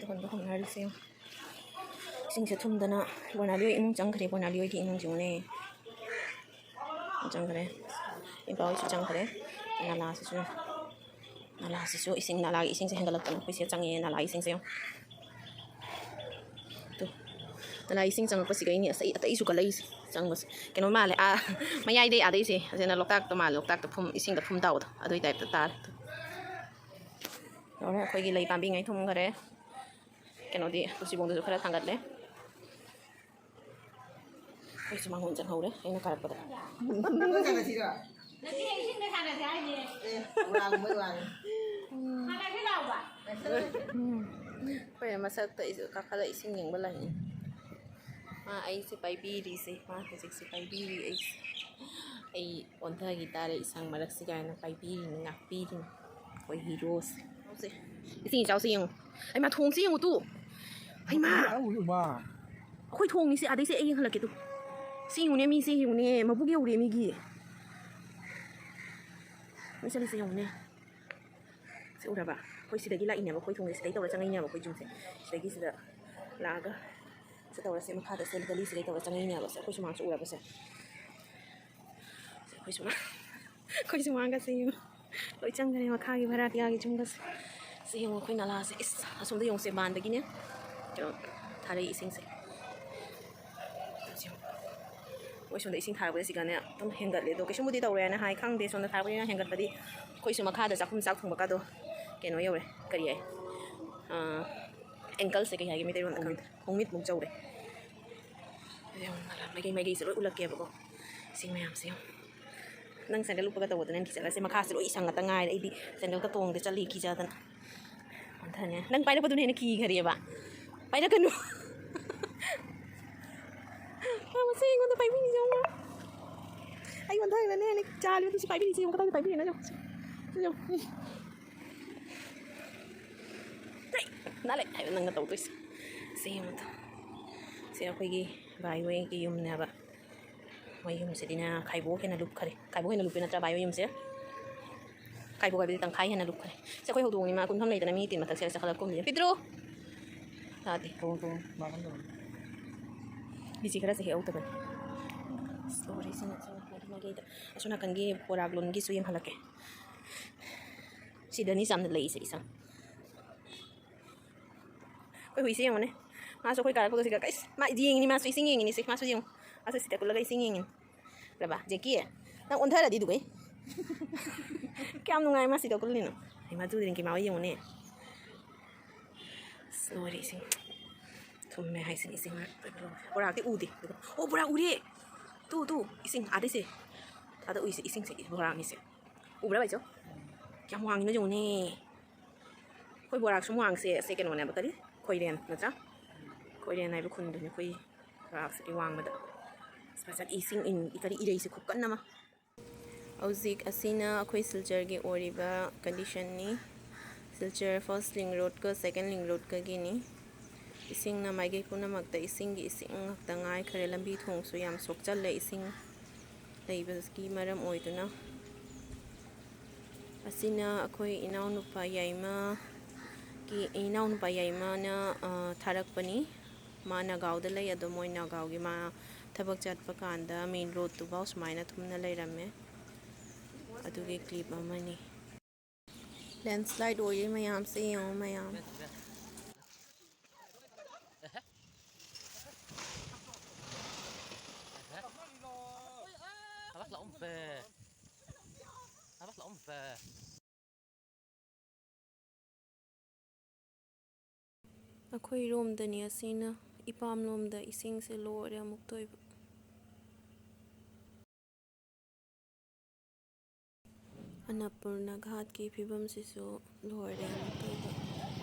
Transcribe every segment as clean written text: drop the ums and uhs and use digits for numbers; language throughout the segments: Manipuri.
ꯍꯣꯟꯕ ꯍꯧꯅꯔꯤꯁꯦ ꯏꯁꯤꯡꯁꯦ ꯊꯨꯝꯗꯅ ꯕꯣꯅꯥꯂꯤ ꯍꯣꯏ ꯏꯃꯨꯡ ꯆꯪꯈ꯭ꯔꯦ ꯕꯣꯅꯥꯂꯤ ꯍꯣꯏꯒꯤ ꯏꯃꯨꯡꯁꯤꯡꯅꯦ ꯆꯪꯈ꯭ꯔꯦ ꯏꯄꯥ ꯍꯣꯏꯁꯨ ꯆꯪꯈ꯭ꯔꯦ ꯅꯂꯥꯁꯤꯁꯨ ꯏꯁꯤꯡ ꯅꯂꯥꯒꯤ ꯏꯁꯤꯡꯁꯦ ꯍꯦꯟꯒꯠꯂꯛꯇꯅ ꯑꯩꯈꯣꯏꯁꯦ ꯆꯪꯉꯦ ꯅꯂꯥꯒꯤ ꯏꯁꯤꯡꯁꯦ ꯅꯂꯥꯒꯤ ꯏꯁꯤꯡ ꯆꯪꯉꯛꯄꯁꯤꯒꯩꯅꯤ ꯑꯇꯩꯁꯨ ꯀꯠꯂꯛꯏꯁꯦ ꯆꯪꯕꯁꯦ ꯀꯩꯅꯣ ꯃꯥꯜꯂꯦ ꯃꯌꯥꯏꯗꯩ ꯑꯥꯗꯩꯁꯦ ꯑꯁꯤꯅ ꯂꯣꯛꯇꯥꯛꯇ ꯃꯥꯜꯂꯦ ꯂꯣꯛꯇꯥꯛꯇ ꯏꯁꯤꯡꯗ ꯐꯨꯝ ꯇꯥꯎꯕꯗꯣ ꯑꯗꯨꯒꯤ ꯇꯥꯏꯞꯇ ꯇꯥꯔꯦ ꯌꯧꯔꯦ ꯑꯩꯈꯣꯏꯒꯤ ꯂꯩ ꯄꯥꯝꯕꯤꯉꯩ ꯊꯨꯝꯈꯔꯦ ꯀꯩꯅꯣꯗꯤ ꯇꯨꯜꯁꯤꯕꯣꯡꯗꯁꯨ ꯈꯔ ꯊꯥꯡꯒꯠꯂꯦ ꯑꯩꯁꯨ ꯃꯥꯡꯒꯣꯟ ꯆꯪꯍꯧꯔꯦ ꯑꯩꯅ ꯀꯥꯔꯛꯄꯗ ꯑꯩꯈꯣꯏꯅ ꯃꯊꯛꯇ ꯀꯥꯈꯠꯂ ꯏꯁꯤꯡ ꯌꯦꯡꯕ ꯂꯥꯛꯏ ꯑꯩꯁꯦ ꯄꯥꯏꯕꯤꯔꯤꯁꯦ ꯃꯥ ꯍꯧꯖꯤꯛꯁꯦ ꯄꯥꯏꯕꯤꯔꯤ ꯑꯩ ꯑꯣꯟꯊꯈꯤ ꯇꯥꯔꯦ ꯏꯁꯪ ꯃꯔꯛꯁꯤ ꯀꯥꯏꯅ ꯄꯥꯏꯕꯤꯔꯤꯅꯤ ꯉꯥꯛꯄꯤꯔꯤꯅꯤ ꯑꯩꯈꯣꯏ ꯍꯤꯔꯣꯁꯦ ꯏꯁꯤꯡ ꯏꯆꯥꯎꯁꯦ ꯌꯦꯡꯉꯨ ꯑꯩ ꯃꯥ ꯊꯣꯡꯁꯦ ꯌꯦꯡꯉꯨ ꯇꯨ ꯍꯩꯃꯥ ꯑꯩꯈꯣꯏ ꯊꯣꯡꯅꯤꯁꯦ ꯑꯗꯩꯁꯦ ꯑꯩ ꯌꯦꯡꯍꯜꯂꯛꯀꯦ ꯇꯨ ꯁꯤ ꯌꯦꯡꯉꯨꯅꯦ ꯃꯤꯁꯦ ꯌꯦꯡꯉꯨꯅꯦ ꯃꯕꯨꯛ ꯌꯧꯔꯦ ꯃꯤꯒꯤ ꯃꯤ ꯆꯠꯂꯤꯁꯦ ꯌꯦꯡꯉꯨꯅꯦ ꯁꯤ ꯎꯔꯕ ꯑꯩꯈꯣꯏ ꯁꯤꯗꯒꯤ ꯂꯥꯛꯏꯅꯦꯕ ꯑꯩꯈꯣꯏ ꯊꯣꯡꯁꯦ ꯁꯤꯗꯩ ꯇꯧꯔ ꯆꯪꯉꯛꯏꯅꯦꯕ ꯑꯩꯈꯣꯏ ꯌꯨꯝꯁꯦ ꯁꯤꯗꯒꯤ ꯁꯤꯗ ꯂꯥꯛꯑꯒ ꯁꯤ ꯇꯧꯔꯁꯦ ꯃꯈꯥꯗ ꯁꯦ ꯒꯂꯤ ꯁꯤꯗꯩ ꯇꯧꯔ ꯆꯪꯉꯛꯏꯅꯦꯕ ꯁꯦ ꯑꯩꯈꯣꯏ ꯁꯨꯃꯥꯡꯁꯨ ꯎꯔꯕꯁꯦ ꯑꯩꯈꯣꯏ ꯁꯨꯃꯥꯡꯒꯁꯦ ꯌꯦꯡꯉꯨ ꯂꯣꯏ ꯆꯪꯈꯔꯦ ꯃꯈꯥꯒꯤ ꯚꯔꯥꯇꯤꯌꯥꯒꯤ ꯌꯨꯝꯒꯁꯦ ꯁꯤ ꯌꯦꯡꯉꯨ ꯑꯩꯈꯣই ꯅꯂꯥꯁꯦ ꯑꯁꯣꯝꯗ ꯌꯦꯡꯉꯨꯁꯦ ꯕꯥꯟꯗꯒꯤꯅꯦ ꯀꯩꯅꯣ ꯊꯥꯔꯛꯏ ꯏꯁꯤꯡꯁꯦ ꯃꯣꯏ ꯁꯣꯝꯗ ꯏꯁꯤꯡ ꯊꯥꯔꯛꯄꯗ ꯁꯤꯒꯅꯦ ꯑꯗꯨꯝ ꯍꯦꯟꯒꯠꯂꯦ ꯑꯗꯣ ꯀꯩꯁꯨꯝꯕꯨꯗꯤ ꯇꯧꯔꯦꯅ ꯍꯥꯏ ꯈꯪꯗꯦ ꯁꯣꯝꯗ ꯊꯥꯔꯛꯄꯅꯤꯅ ꯍꯦꯟꯒꯠꯄꯗꯤ ꯑꯩꯈꯣꯏꯁꯨ ꯃꯈꯥꯗ ꯆꯥꯛꯈꯨꯝ ꯆꯥꯛ ꯊꯣꯡꯕꯀꯥꯗꯣ ꯀꯩꯅꯣ ꯌꯧꯔꯦ ꯀꯔꯤ ꯍꯥꯏ ꯑꯦꯡꯀꯜꯁꯦ ꯀꯩ ꯍꯥꯏꯒꯦ ꯃꯩꯇꯩꯔꯣꯟꯗ ꯈꯪꯗꯦ ꯈꯣꯡꯃꯤꯠꯃꯨꯛ ꯆꯧꯔꯦ ꯃꯥꯏꯀꯩꯁꯦ ꯂꯣꯏ ꯎꯠꯂꯛꯀꯦꯕꯀꯣ ꯏꯁꯤꯡ ꯃꯌꯥꯝꯁꯦ ꯅꯪ ꯁꯦꯟꯗꯜ ꯎꯞꯄꯒ ꯇꯧꯕꯗꯅ ꯆꯠꯂꯁꯦ ꯃꯈꯥꯁꯦ ꯂꯣꯏ ꯏꯁꯪ ꯉꯥꯛꯇ ꯉꯥꯏꯔꯦ ꯑꯩꯗꯤ ꯁꯦꯟꯗꯜꯒ ꯇꯣꯡꯗꯦ ꯆꯠꯂꯤ ꯀꯤꯖꯗꯅ ꯑꯣꯟꯊꯅꯦ ꯅꯪ ꯄꯥꯏꯔꯛꯄꯗꯨꯅ ꯍꯦꯟꯅ ꯀꯤꯈꯔꯦꯕ ꯄꯥꯏꯔꯛꯀꯅꯨ ꯃꯁꯤ ꯑꯩꯉꯣꯟꯗ ꯄꯥꯏꯕꯤꯔꯤꯁꯦ ꯑꯩ ꯑꯣꯟꯊꯔꯅꯦ ꯍꯦꯟꯅ ꯆꯥꯜꯂꯤꯕ ꯁꯤ ꯄꯥꯏꯕꯤꯔꯤꯁꯦ ꯌꯦꯡꯉꯨ ꯀꯗꯥꯏꯗ ꯄꯥꯏꯕꯤꯔꯤꯅꯣ ꯅꯥꯜꯂꯦ ꯍꯥꯏꯕ ꯅꯪꯅ ꯇꯧꯗꯣꯏꯁꯦ ꯁꯤ ꯌꯦꯡꯉꯨꯗꯣ ꯁꯤ ꯑꯩꯈꯣꯏꯒꯤ ꯚꯥꯏ ꯍꯣꯏꯒꯤ ꯌꯨꯝꯅꯦꯕ ꯃꯣꯏ ꯌꯨꯝꯁꯤꯗꯤꯅ ꯈꯥꯏꯕꯣꯛ ꯍꯦꯟꯅ ꯂꯨꯞꯈꯔꯦ ꯈꯥꯏꯕꯣꯛ ꯍꯦꯟꯅ ꯂꯨꯞꯄꯤ ꯅꯠꯇ꯭ꯔꯥ ꯚꯥꯏ ꯍꯣꯏ ꯌꯨꯝꯁꯦ ꯈꯥꯏꯕꯣꯛ ꯍꯥꯏꯕꯗꯤ ꯇꯪꯈꯥꯏ ꯍꯦꯟꯅ ꯂꯨꯞꯈꯔꯦ ꯁꯤ ꯑꯩꯈꯣꯏ ꯍꯧꯗꯣꯡꯅꯤ ꯃꯥ ꯀꯨꯟꯐꯝ ꯂꯩꯇꯅ ꯃꯤ ꯇꯤꯟ ꯃꯊꯛꯁꯦ ꯆꯈꯠꯂ ꯀꯨꯝꯁꯦ ꯄꯤꯇ꯭ꯔꯨ ꯇꯥꯗꯦ ꯕꯤꯁꯤ ꯈꯔꯁꯦ ꯍꯦꯛꯍꯧꯗꯕꯅꯤ ꯂꯣꯏꯔꯦꯁꯤꯅ ꯃꯥꯏꯀꯩꯗ ꯑꯁꯣꯝ ꯅꯥꯀꯟꯒꯤ ꯕꯣꯔꯥꯛ ꯂꯣꯟꯒꯤꯁꯨ ꯌꯦꯡꯍꯜꯂꯛꯀꯦ ꯁꯤꯗꯅꯤ ꯆꯥꯝꯅ ꯂꯩꯁꯦ ꯏꯁꯪ ꯑꯩꯈꯣꯏ ꯍꯨꯏꯁꯦ ꯌꯦꯡꯉꯨꯅꯦ ꯃꯥꯁꯨ ꯑꯩꯈꯣꯏ ꯀꯥꯔꯛꯄꯒ ꯁꯤꯒ ꯀꯩꯁ ꯃꯥ ꯌꯦꯡꯉꯤꯅꯤ ꯃꯥꯁꯨ ꯏꯁꯤꯡ ꯌꯦꯡꯉꯤꯅꯤ ꯁꯤ ꯃꯥꯁꯨ ꯌꯦꯡꯉꯨ ꯃꯥꯁꯨ ꯁꯤꯗ ꯀꯨꯜꯂꯒ ꯏꯁꯤꯡ ꯌꯦꯡꯉꯤꯅꯤ ꯔꯕꯥ ꯖꯦꯀꯤ ꯅꯪ ꯑꯣꯟꯊꯔꯗꯤ ꯗꯨꯒꯩ ꯀꯌꯥꯝ ꯅꯨꯡꯉꯥꯏ ꯃꯥ ꯁꯤꯗ ꯀꯨꯜꯂꯤꯅꯣ ꯑꯩ ꯃꯥ ꯖꯨꯗꯤꯟꯀꯤ ꯃꯥ ꯍꯣꯏ ꯌꯦꯡꯉꯨꯅꯦ ꯂꯣꯏꯔꯦ ꯏꯁꯤꯡ ꯊꯨꯝꯃꯦ ꯍꯥꯏꯁꯤꯅꯤ ꯏꯁꯤꯡ ꯕꯣꯔꯥꯛꯇꯤ ꯎꯗꯦ ꯑꯣ ꯕꯣꯔꯥꯛ ꯎꯔꯦ ꯇꯨ ꯏꯁꯤꯡ ꯑꯥꯗꯩꯁꯦ ꯑꯥꯗ ꯎꯏꯁꯦ ꯏꯁꯤꯡꯁꯦ ꯕꯣꯔꯥꯛꯅꯤꯁꯦ ꯎꯕ꯭ꯔꯥ ꯚꯥꯏꯆꯣ ꯀꯌꯥꯝ ꯋꯥꯡꯉꯤꯅꯣ ꯌꯦꯡꯉꯨꯅꯦ ꯑꯩꯈꯣꯏ ꯕꯣꯔꯥꯛ ꯁꯨꯝ ꯋꯥꯡꯁꯦ ꯑꯁꯦ ꯀꯩꯅꯣꯅꯦꯕ ꯀꯔꯤ ꯈꯣꯏꯔꯦꯟ ꯅꯠꯇ꯭ꯔꯥ ꯈꯣꯏꯔꯦꯟ ꯍꯥꯏꯕ ꯈꯨꯟꯗꯨꯅꯤ ꯑꯩꯈꯣꯏ ꯕꯣꯔꯥꯛꯁꯤꯒꯤ ꯋꯥꯡꯕꯗ ꯐꯖꯅ ꯏꯁꯤꯡ ꯀꯔꯤ ꯏꯔꯩꯁꯦ ꯈꯨꯀꯟ ꯑꯃ ꯍꯧꯖꯤꯛ ꯑꯁꯤꯅ ꯑꯩꯈꯣꯏ ꯁꯤꯜꯆꯔꯒꯤ ꯑꯣꯏꯔꯤꯕ ꯀꯟꯗꯤꯁꯟꯅꯤ ꯁꯤꯜꯆꯔ ꯐꯥꯔꯁט ꯂꯤꯡ ꯔꯣꯗꯀ ꯁꯦꯀꯦꯟ ꯂꯤꯡ ꯔꯣꯗꯀꯒꯤꯅꯤ ꯏꯁꯤꯡꯅ ꯃꯥꯏꯀꯩ ꯄꯨꯝꯅꯃꯛꯇ ꯏꯁꯤꯡꯒꯤ ꯏꯁꯤꯡ ꯉꯥꯛꯇ ꯉꯥꯏꯈꯔꯦ ꯂꯝꯕꯤ ꯊꯣꯡꯁꯨ ꯌꯥꯝ ꯁꯣꯛꯆꯜꯂꯦ ꯏꯁꯤꯡ ꯂꯩꯕꯒꯤ ꯃꯔꯝ ꯑꯣꯏꯗꯨꯅ ꯑꯁꯤꯅ ꯑꯩꯈꯣই ꯏꯅꯥꯎꯅꯨꯄꯥ ꯌꯥꯏꯃꯅ ꯊꯥꯔꯛꯄꯅꯤ ꯃꯥ ꯅꯥꯒꯥꯎꯗ ꯂꯩ ꯑꯗꯣ ꯃꯣꯏ ꯅꯥꯒꯥꯎꯒꯤ ꯃꯥ ꯊꯕꯛ ꯆꯠꯄ ꯀꯥꯟꯗ ꯃꯦꯟ ꯔꯣꯗꯇꯨꯐꯥꯎ ꯁꯨꯃꯥꯏꯅ ꯊꯨꯝꯅ ꯂꯩꯔꯝꯃꯦ ꯑꯗꯨꯒꯤ ꯀ꯭ꯂꯤꯞ ꯑꯃꯅꯤ ꯂꯦꯟꯁ꯭ꯂꯥꯏꯠ ꯑꯣꯏꯔꯤ ꯃꯌꯥꯝꯁꯦ ꯌꯦꯡꯉꯨ ꯃꯌꯥꯝ ꯑꯩꯈꯣꯏ ꯔꯣꯝꯗꯅꯤ ꯑꯁꯤꯅ ꯏꯄꯥꯝ ꯂꯣꯝꯗ ꯏꯁꯤꯡꯁꯦ ꯂꯣꯏꯔꯦ ꯑꯃꯨꯛ ꯇꯣꯏꯕ ꯑꯟꯅꯄꯨꯔꯅ ꯘꯥꯠꯀꯤ ꯐꯤꯕꯝꯁꯤꯁꯨ ꯂꯣꯏꯔꯦ ꯑꯃꯨꯛ ꯇꯣꯏꯕ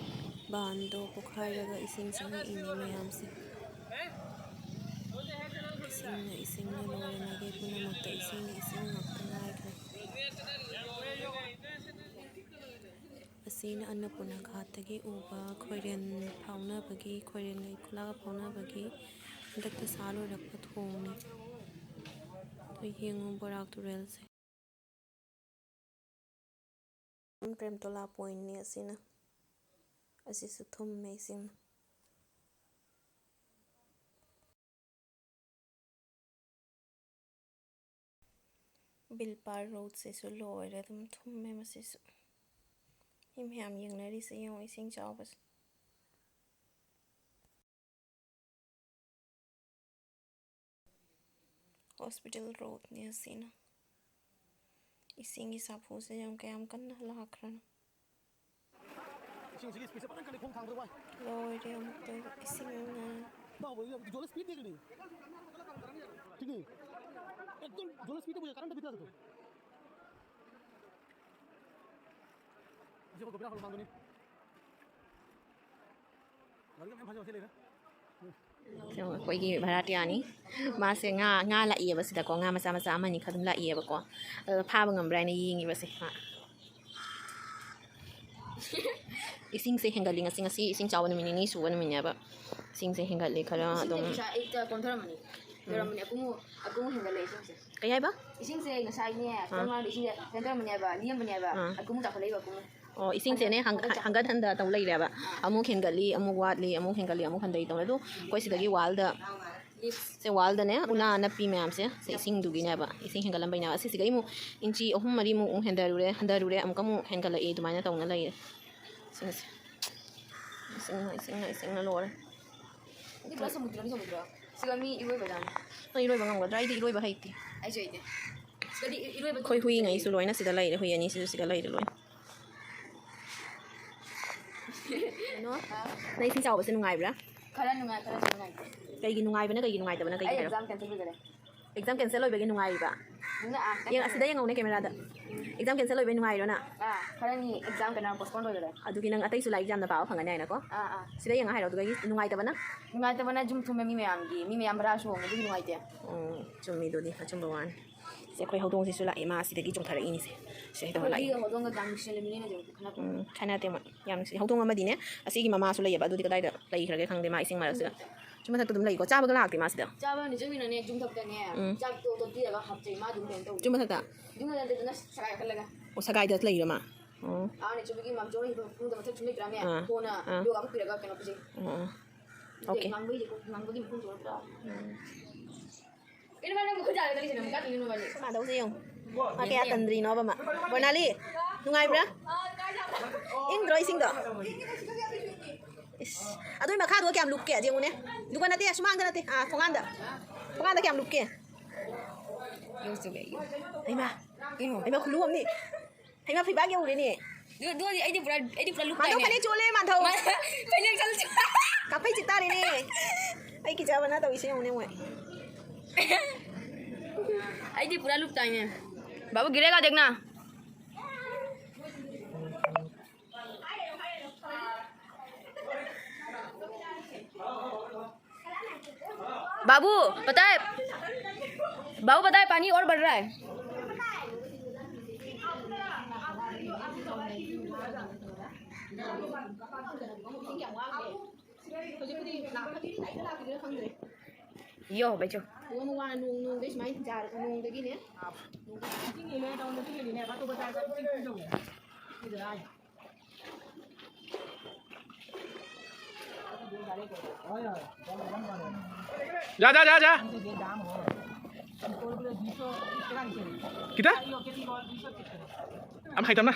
ꯕꯥꯟꯗꯣ ꯄꯣꯛꯈꯥꯏꯔꯒ ꯏꯁꯤꯡ ꯆꯪꯉꯛꯏꯅꯤ ꯃꯌꯥꯝꯁꯦ ꯏꯁꯤꯡꯅ ꯂꯣꯏꯔꯦ ꯃꯥꯏꯀꯩ ꯄꯨꯝꯅꯃꯛꯇ ꯏꯁꯤꯡꯒꯤ ꯏꯁꯤꯡ ꯉꯥꯛꯇ ꯉꯥꯏꯈ꯭ꯔꯦ ꯑꯁꯤꯅ ꯑꯟꯅꯄꯨꯔꯅ ꯘꯥꯠꯇꯒꯤ ꯎꯕ ꯈꯣꯏꯔꯦꯟ ꯐꯥꯎꯅꯕꯒꯤ ꯈꯣꯏꯔꯦꯟꯒꯩ ꯈꯨꯜꯂꯒ ꯐꯥꯎꯅꯕꯒꯤ ꯍꯟꯗꯛꯇ ꯁꯥ ꯂꯣꯏꯔꯛꯄ ꯊꯣꯡꯅꯤ ꯑꯗꯣ ꯌꯦꯡꯉꯨ ꯕꯣꯔꯥꯛ ꯇꯨꯔꯦꯜꯁꯦ ꯄ꯭ꯔꯦꯝꯇꯣꯂꯥ ꯄꯣꯏꯟꯅꯤ ꯑꯁꯤꯅ asisu thumme ising Bilpar Road se su loire dum thumme masisu him ham yengnari se yong ising chawbas Hospital Road ni asina ising isapu se yong kayam kan lahakran loire amto ising na জলের স্পিড দেখলি ঠিকই একদম জলের স্পিডে বুঝে কারেন্টটা ভিতরে আছে তো যে গোবরা হল মাঙ্গনি গাড়ি में भाजा चलेगा ꯑꯩꯈꯣꯏꯒꯤ ꯚꯔꯥꯇꯤꯌꯥꯅꯤ ꯃꯥꯁꯦ ꯉꯥ ꯂꯥꯛꯏꯌꯦꯕꯁꯤꯗꯀꯣ ꯉꯥ ꯃꯆꯥ ꯃꯆꯥ ꯑꯃꯅꯤ ꯈꯔ ꯑꯗꯨꯝ ꯂꯥꯛꯏꯌꯦꯕꯀꯣ ꯑꯗꯨ ꯐꯥꯕ ꯉꯝꯕ꯭ꯔꯥ ꯍꯥꯏꯅ ꯌꯦꯡꯉꯤꯕꯁꯦ ꯏꯁꯤꯡꯁꯦ ꯍꯦꯟꯒꯠꯂꯤ ꯉꯁꯤ ꯏꯁꯤꯡ ꯆꯥꯎꯕ ꯅꯨꯃꯤꯠ ꯅꯤꯅꯤ ꯁꯨꯕ ꯅꯨꯃꯤꯠꯅꯦꯕ ꯏꯁꯤꯡꯁꯦ ꯍꯦꯟꯒꯠꯂꯤ ꯈꯔ ꯑꯗꯨꯝ ꯀꯣꯟꯊꯔꯝꯃꯅꯤ ꯂꯣꯏꯔꯝꯃꯅꯤ ꯑꯀꯨꯝ ꯍꯦꯟꯒꯠꯂꯦ ꯏꯁꯤꯡꯁꯦ ꯀꯩ ꯍꯥꯏꯕ 이싱세 ꯉꯁꯥꯏꯅꯦ ꯀꯪꯉꯥꯡꯗ 이싱세 센터문이야바 리엠문이야바 아구무 잡을래요 아구무 ꯑꯣ ꯏꯁꯤꯡꯁꯦꯅꯦ ꯍꯪꯒꯠ ꯍꯟꯗ ꯇꯧ ꯂꯩꯔꯦꯕ ꯑꯃꯨꯛ ꯍꯦꯟꯒꯠꯂꯤ ꯑꯃꯨꯛ ꯋꯥꯠꯂꯤ ꯑꯃꯨꯛ ꯍꯦꯟꯒꯠꯂꯤ ꯑꯃꯨꯛ ꯍꯟꯊꯩ ꯇꯧꯔꯦ ꯑꯗꯣ ꯑꯩꯈꯣꯏ ꯁꯤꯗꯒꯤ ꯋꯥꯜꯗ ꯁꯦ ꯋꯥꯜꯗꯅꯦ ꯎꯅꯥ ꯅꯞꯄꯤ ꯃꯌꯥꯝꯁꯦ ꯁꯦ ꯏꯁꯤꯡꯗꯨꯒꯤꯅꯦꯕ ꯏꯁꯤꯡ ꯍꯦꯟꯒꯠꯂꯝꯕꯩꯅꯦꯕ ꯑꯁꯤꯁꯤꯒ ꯑꯃꯨꯛ ꯏꯟꯆꯤ 3-4ꯃꯨꯛ ꯍꯟꯊꯔꯨꯔꯦ ꯑꯃꯨꯛꯀ ꯑꯃꯨꯛ ꯍꯦꯟꯒꯠꯂꯛꯏ ꯑꯗꯨꯃꯥꯏꯅ ꯇꯧꯅ ꯂꯩꯔꯦ ꯏꯁꯤꯡꯁꯦ ꯏꯁꯤꯡꯅ ꯂꯣꯏꯔꯦ 근데 벌써 못 들어 지금이 이거거든 ꯅꯪ ꯏꯔꯣꯏꯕ ꯉꯝꯒꯗ꯭ꯔꯥ ꯑꯩꯗꯤ ꯏꯔꯣꯏꯕ ꯍꯩꯇꯦ 알죠 이제 지금 이거에 ꯑꯩꯈꯣꯏ ꯍꯨꯏꯉꯩꯁꯨ ꯂꯣꯏꯅ ꯁꯤꯗ ꯂꯩꯔꯦ ꯍꯨꯏ ꯑꯅꯤꯁꯤꯁꯨ ꯁꯤꯗ ꯂꯩꯔꯦ ꯂꯣꯏꯅ ꯀꯩꯅꯣ ꯅꯪ ꯏꯁꯤꯡ ꯆꯥꯎꯕꯁꯦ ꯅꯨꯡꯉꯥꯏꯕ꯭ꯔꯥ 가라 누나 ꯀꯩꯒꯤ ꯅꯨꯡꯉꯥꯏꯕꯅ kꯩꯒꯤ ꯅꯨꯡꯉꯥꯏꯇꯕꯅ ꯀꯩꯒꯤ ꯍꯥꯏꯔꯣ exam cancel 그래 ꯑꯦꯛꯖꯥꯝ ꯀꯦꯟꯁꯦꯜ ꯑꯣꯏꯕꯒꯤ ꯅꯨꯡꯉꯥꯏꯔꯤꯕ 누나 ꯑꯁꯤꯗ ꯌꯦꯡꯉꯧꯅꯦ ꯀꯦꯃꯦꯔꯥꯗ ꯑꯦꯛꯖꯥꯝ ꯀꯦꯟꯁꯦꯜ 어이ꯕꯩ ꯅꯨꯡꯉꯥꯏꯔꯣ ꯅꯪ 가라니 exam 그날 postpone 그래 ꯑꯗꯨꯒꯤ ꯅꯪ ꯑꯇꯩꯁꯨ ꯂꯥꯏꯔꯤꯛ ꯌꯥꯝꯅ ꯄꯥꯕ ꯐꯪꯒꯅꯤ ꯍꯥꯏꯅꯀꯣ ꯁꯤꯗ ꯌꯦꯡꯉ ꯍꯥꯏꯔꯣ ꯑꯗꯨꯒꯤ ꯅꯨꯡꯉꯥꯏꯇꯕꯅ 누나한테만 좀 투매 미매암 브라쇼 무슨 누나이대 ꯆꯨꯝꯃꯤꯗꯨꯗꯤ ꯑꯆꯨꯝꯕ ꯋꯥꯅꯤ ꯁꯤ ꯑꯩꯈꯣꯏ ꯍꯧꯗꯣꯡꯁꯤꯁꯨ ꯂꯥꯛꯏ ꯃꯥ ꯁꯤꯗꯒꯤ ꯆꯣꯡꯊꯔꯛꯏꯅꯤꯁꯦ ꯁꯤꯗ ꯂꯥꯛꯏ 이거 어떤가 당신 미니는 좀 그나 ꯈꯟꯅꯗꯦ ꯃꯣꯏ ꯌꯥꯝ ꯅꯨꯡꯁꯤ ꯍꯧꯗꯣꯡ ꯑꯃꯗꯤꯅꯦ ꯑꯁꯤꯒꯤ ꯃꯃꯥꯁꯨ ꯂꯩꯌꯦꯕ ꯑꯗꯨꯗꯤ ꯀꯗꯥꯏꯗ ꯂꯩꯈ꯭ꯔꯒꯦ ꯈꯪꯗꯦ ꯃꯥ ꯏꯁꯤꯡ ꯃꯔꯛꯁꯤꯗ ꯁꯤ ꯃꯊꯛꯇ ꯑꯗꯨꯝ ꯂꯩꯀꯣ ꯆꯥꯕꯒ ꯂꯥꯛꯇꯦ ꯃꯥ ꯁꯤꯗ 짜바니 좀이네 좀 덕다네 짝도 또 뛰다가 갑자기 마 좀 된다 ꯆꯨꯝ ꯃꯊꯛꯇ 누나한테 누나 사가야 할래가 ꯑꯣ ꯁꯒꯥꯏꯗ ꯂꯩꯔꯣ ꯃꯥ ꯑꯣ 아니 저기 맘조리 부르다 맞춰 준비 그러면 보나 요가 그래가 그냥 그지 오케이 망보기 무슨 좋더라 이러면은 뭐 그지 않아 들리시는 거 같은 거 마 đâu siêu mà kaya tandri nó ba ma Bonali nungai bra in droi sing do adoi ma kha do kiam luk ke jeng ne dukan na te sumang da na te phong an da kiam luk ke ai ma khulu am ni ai ma phai ba keu ni 누가 아이디 브라 룩 ma do phai chole ma thau 그냥 잘 ka phai chita ni ai ki ja ba na tau isi ne moi ID पूरा लुक टाइम है बाबू गिरेगा देखना बाबू पता है पानी और बढ़ रहा है यो बैठो มื่อวานนุ่งได้ใช่ไหมจ่านุ่งตะกี้เนี้ย जा kita am hai tam na